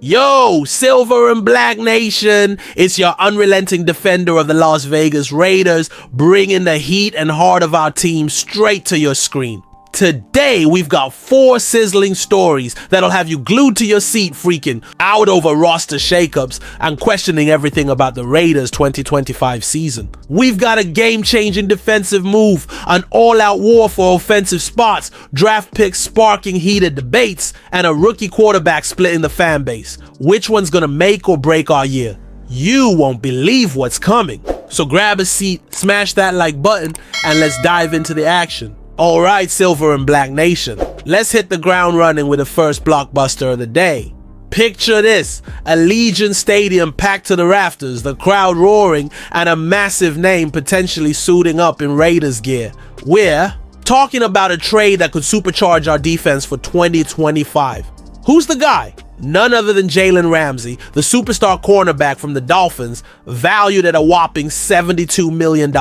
Yo, Silver and Black Nation, it's your unrelenting defender of the Las Vegas Raiders, bringing the heat and heart of our team straight to your screen. Today, we've got 4 sizzling stories that'll have you glued to your seat freaking out over roster shakeups and questioning everything about the Raiders' 2025 season. We've got a game-changing defensive move, an all-out war for offensive spots, draft picks sparking heated debates, and a rookie quarterback splitting the fan base. Which one's gonna make or break our year? You won't believe what's coming. So grab a seat, smash that like button, and let's dive into the action. Alright, Silver and Black Nation, let's hit the ground running with the first blockbuster of the day. Picture this, Allegiant Stadium packed to the rafters, the crowd roaring, and a massive name potentially suiting up in Raiders gear. We're talking about a trade that could supercharge our defense for 2025. Who's the guy? None other than Jalen Ramsey, the superstar cornerback from the Dolphins, valued at a whopping $72 million.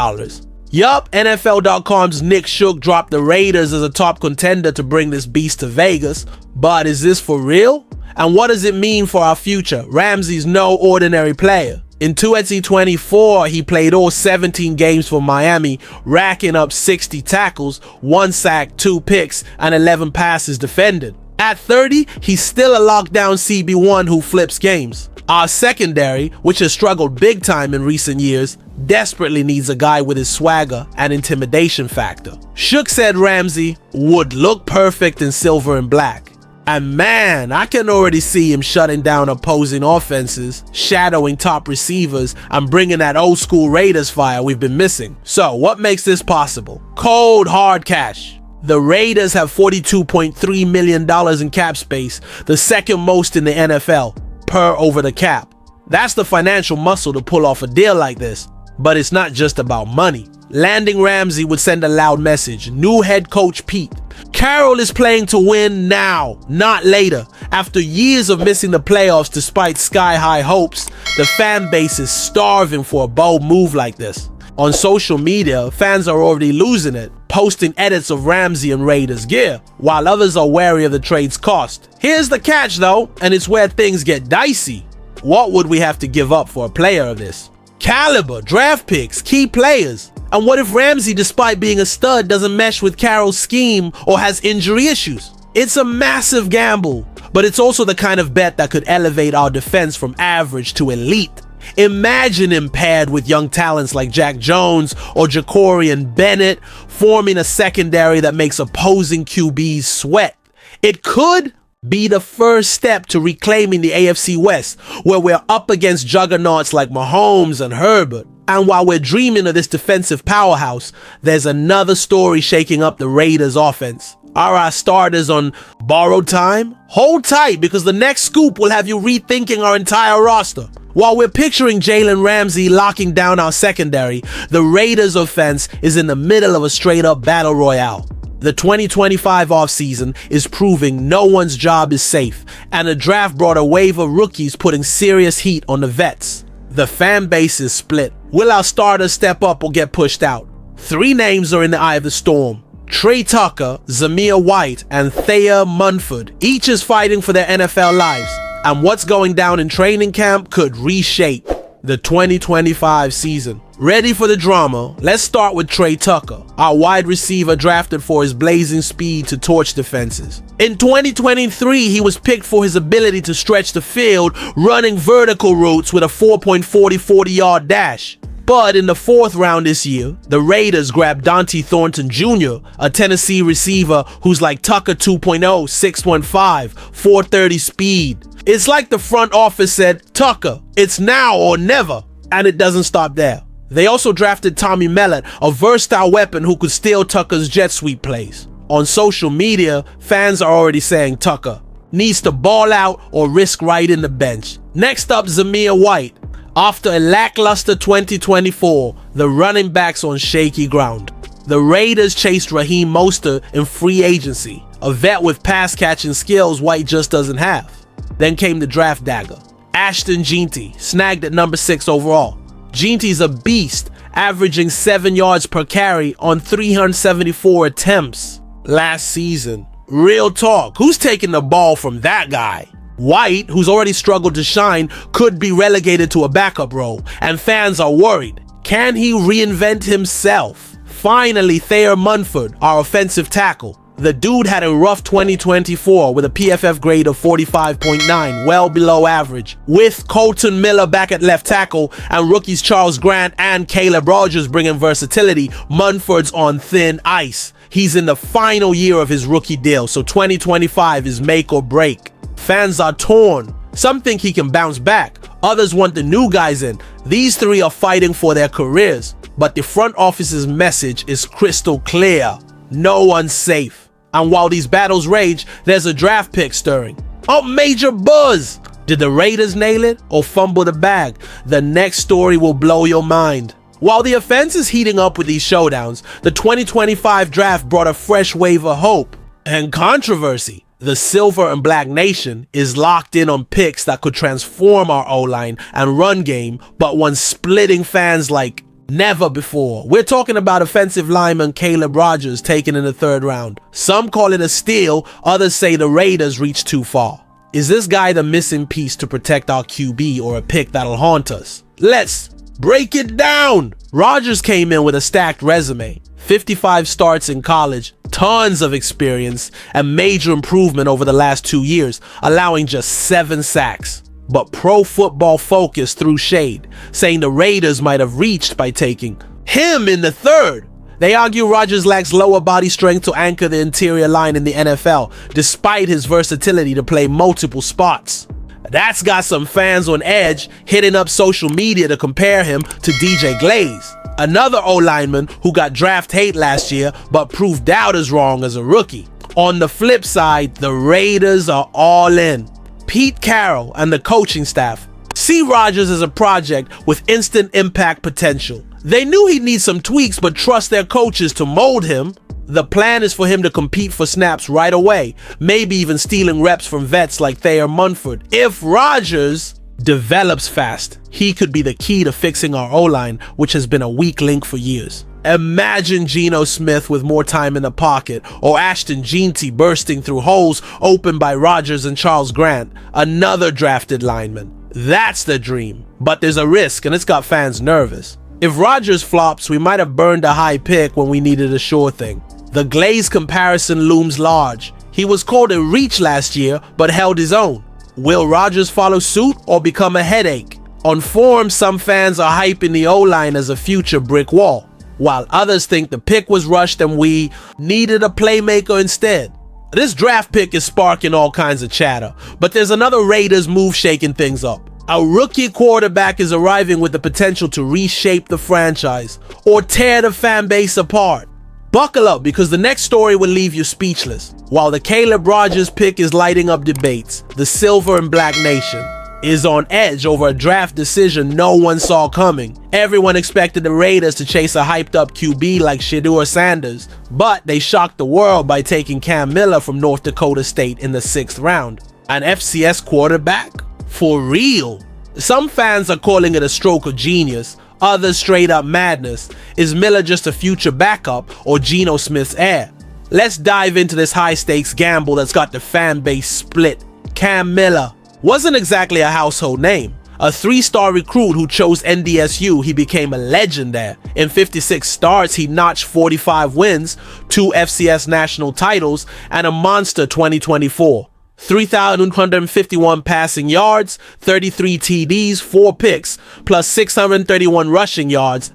Yup, NFL.com's Nick Shook dropped the Raiders as a top contender to bring this beast to Vegas, but is this for real? And what does it mean for our future? Ramsey's no ordinary player. In 2024, he played all 17 games for Miami, racking up 60 tackles, 1 sack, 2 picks, and 11 passes defended. At 30, he's still a lockdown CB1 who flips games. Our secondary, which has struggled big time in recent years, desperately needs a guy with his swagger and intimidation factor. Shook said Ramsey would look perfect in silver and black. And man, I can already see him shutting down opposing offenses, shadowing top receivers, and bringing that old school Raiders fire we've been missing. So what makes this possible? Cold hard cash. The Raiders have $42.3 million in cap space, the second most in the NFL, per over the cap. That's the financial muscle to pull off a deal like this. But it's not just about money. Landing Ramsey would send a loud message. New head coach Pete Carroll is playing to win now, not later. After years of missing the playoffs despite sky-high hopes, the fan base is starving for a bold move like this. On social media, fans are already losing it, posting edits of Ramsey and Raiders gear, while others are wary of the trade's cost. Here's the catch though, and it's where things get dicey. What would we have to give up for a player of this? Caliber, draft picks, key players. And what if Ramsey, despite being a stud, doesn't mesh with Carroll's scheme or has injury issues? It's a massive gamble, but it's also the kind of bet that could elevate our defense from average to elite. Imagine him paired with young talents like Jack Jones or Jacorian Bennett, forming a secondary that makes opposing QBs sweat. It could be the first step to reclaiming the AFC West, where we're up against juggernauts like Mahomes and Herbert. And while we're dreaming of this defensive powerhouse, there's another story shaking up the Raiders' offense. Are our starters on borrowed time? Hold tight, because the next scoop will have you rethinking our entire roster. While we're picturing Jalen Ramsey locking down our secondary, the Raiders' offense is in the middle of a straight-up battle royale. The 2025 offseason is proving no one's job is safe, and the draft brought a wave of rookies putting serious heat on the vets. The fan base is split. Will our starters step up or get pushed out? 3 names are in the eye of the storm. Trey Tucker, Zamir White, and Thea Munford. Each is fighting for their NFL lives, and what's going down in training camp could reshape the 2025 season. Ready for the drama? Let's start with Trey Tucker, our wide receiver drafted for his blazing speed to torch defenses. In 2023, he was picked for his ability to stretch the field, running vertical routes with a 4.40 40-yard dash. But in the 4th round this year, the Raiders grabbed Dante Thornton Jr., a Tennessee receiver who's like Tucker 2.0, 6'15", 430 speed. It's like the front office said, Tucker, it's now or never. And it doesn't stop there. They also drafted Tommy Mellott, a versatile weapon who could steal Tucker's jet sweep plays. On social media, fans are already saying Tucker needs to ball out or risk right in the bench. Next up, Zamir White. After a lackluster 2024, the running back's on shaky ground. The Raiders chased Raheem Mostert in free agency, a vet with pass-catching skills White just doesn't have. Then came the draft dagger. Ashton Jeanty, snagged at number 6 overall. Jeanty's a beast, averaging 7 yards per carry on 374 attempts last season. Real talk, who's taking the ball from that guy? White, who's already struggled to shine, could be relegated to a backup role, and fans are worried. Can he reinvent himself? Finally, Thayer Munford, our offensive tackle. The dude had a rough 2024 with a PFF grade of 45.9, well below average. With Colton Miller back at left tackle and rookies Charles Grant and Caleb Rogers bringing versatility, Munford's on thin ice. He's in the final year of his rookie deal, so 2025 is make or break. Fans are torn. Some think he can bounce back. Others want the new guys in. These three are fighting for their careers, but the front office's message is crystal clear. No one's safe. And while these battles rage, there's a draft pick stirring. Oh, major buzz! Did the Raiders nail it or fumble the bag? The next story will blow your mind. While the offense is heating up with these showdowns, the 2025 draft brought a fresh wave of hope and controversy. The Silver and Black Nation is locked in on picks that could transform our O-line and run game, but one splitting fans like never before. We're talking about offensive lineman Caleb Rogers taken in the 3rd round. Some call it a steal, others say the Raiders reached too far. Is this guy the missing piece to protect our QB or a pick that'll haunt us? Let's break it down! Rogers came in with a stacked resume. 55 starts in college, tons of experience, and major improvement over the last 2 years, allowing just 7 sacks. But Pro Football Focus threw shade, saying the Raiders might have reached by taking him in the 3rd. They argue Rogers lacks lower body strength to anchor the interior line in the NFL, despite his versatility to play multiple spots. That's got some fans on edge, hitting up social media to compare him to DJ Glaze, another O-lineman who got draft hate last year but proved doubters wrong as a rookie. On the flip side, the Raiders are all in. Pete Carroll and the coaching staff see Rogers as a project with instant impact potential. They knew he'd need some tweaks but trust their coaches to mold him. The plan is for him to compete for snaps right away, maybe even stealing reps from vets like Thayer Munford. If Rogers develops fast, he could be the key to fixing our O-line, which has been a weak link for years. Imagine Geno Smith with more time in the pocket, or Ashton Jeanty bursting through holes opened by Rogers and Charles Grant, another drafted lineman. That's the dream, but there's a risk and it's got fans nervous. If Rogers flops, we might have burned a high pick when we needed a sure thing. The Glaze comparison looms large. He was called a reach last year, but held his own. Will Rogers follow suit or become a headache? On forums, some fans are hyping the O-line as a future brick wall, while others think the pick was rushed and we needed a playmaker instead. This draft pick is sparking all kinds of chatter, but there's another Raiders move shaking things up. A rookie quarterback is arriving with the potential to reshape the franchise or tear the fan base apart. Buckle up, because the next story will leave you speechless. While the Caleb Rogers pick is lighting up debates, the Silver and Black Nation is on edge over a draft decision no one saw coming. Everyone expected the Raiders to chase a hyped up QB like Shedeur Sanders, but they shocked the world by taking Cam Miller from North Dakota State in the 6th round. An FCS quarterback? For real? Some fans are calling it a stroke of genius, others straight up madness. Is Miller just a future backup or Geno Smith's heir? Let's dive into this high stakes gamble that's got the fan base split. Cam Miller wasn't exactly a household name. A 3-star recruit who chose NDSU, he became a legend there. In 56 starts, he notched 45 wins, 2 FCS national titles, and a monster 2024. 3,151 passing yards, 33 TDs, 4 picks, plus 631 rushing yards,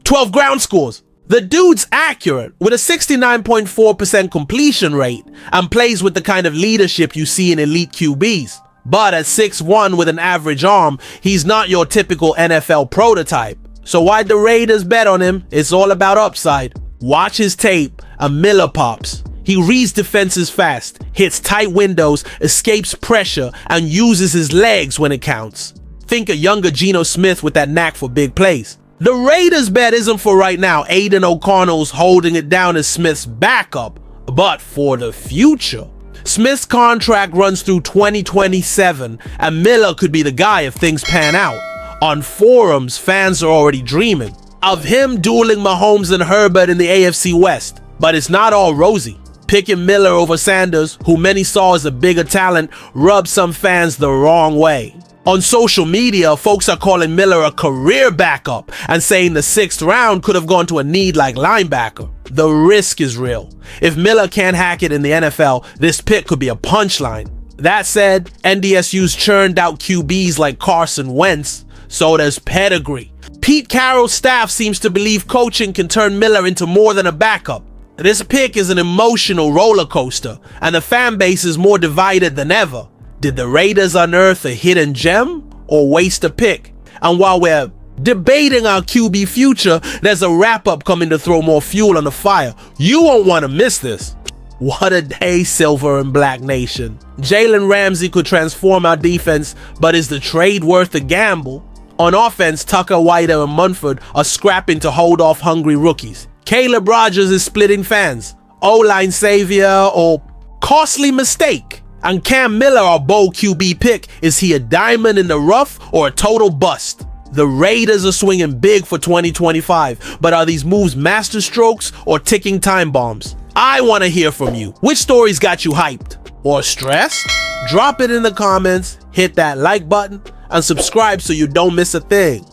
12 ground scores. The dude's accurate, with a 69.4% completion rate, and plays with the kind of leadership you see in elite QBs. But at 6'1" with an average arm, he's not your typical NFL prototype. So why'd the Raiders bet on him? It's all about upside. Watch his tape, and Miller pops. He reads defenses fast, hits tight windows, escapes pressure, and uses his legs when it counts. Think a younger Geno Smith with that knack for big plays. The Raiders bet isn't for right now. Aiden O'Connell's holding it down as Smith's backup, but for the future. Smith's contract runs through 2027, and Miller could be the guy if things pan out. On forums, fans are already dreaming of him dueling Mahomes and Herbert in the AFC West. But it's not all rosy. Picking Miller over Sanders, who many saw as a bigger talent, rubbed some fans the wrong way. On social media, folks are calling Miller a career backup and saying the 6th round could have gone to a need like linebacker. The risk is real. If Miller can't hack it in the NFL, this pick could be a punchline. That said, NDSU's churned out QBs like Carson Wentz, so does pedigree. Pete Carroll's staff seems to believe coaching can turn Miller into more than a backup. This pick is an emotional roller coaster, and the fan base is more divided than ever. Did the Raiders unearth a hidden gem or waste a pick? And while we're debating our QB future, there's a wrap-up coming to throw more fuel on the fire. You won't want to miss this. What a day, Silver and Black Nation. Jalen Ramsey could transform our defense, but is the trade worth the gamble? On offense, Tucker, Whiter, and Munford are scrapping to hold off hungry rookies. Caleb Rogers is splitting fans. O-line savior or costly mistake? And Cam Miller, our bold QB pick, is he a diamond in the rough or a total bust? The Raiders are swinging big for 2025, but are these moves masterstrokes or ticking time bombs? I want to hear from you. Which stories got you hyped or stressed? Drop it in the comments, hit that like button, and subscribe so you don't miss a thing.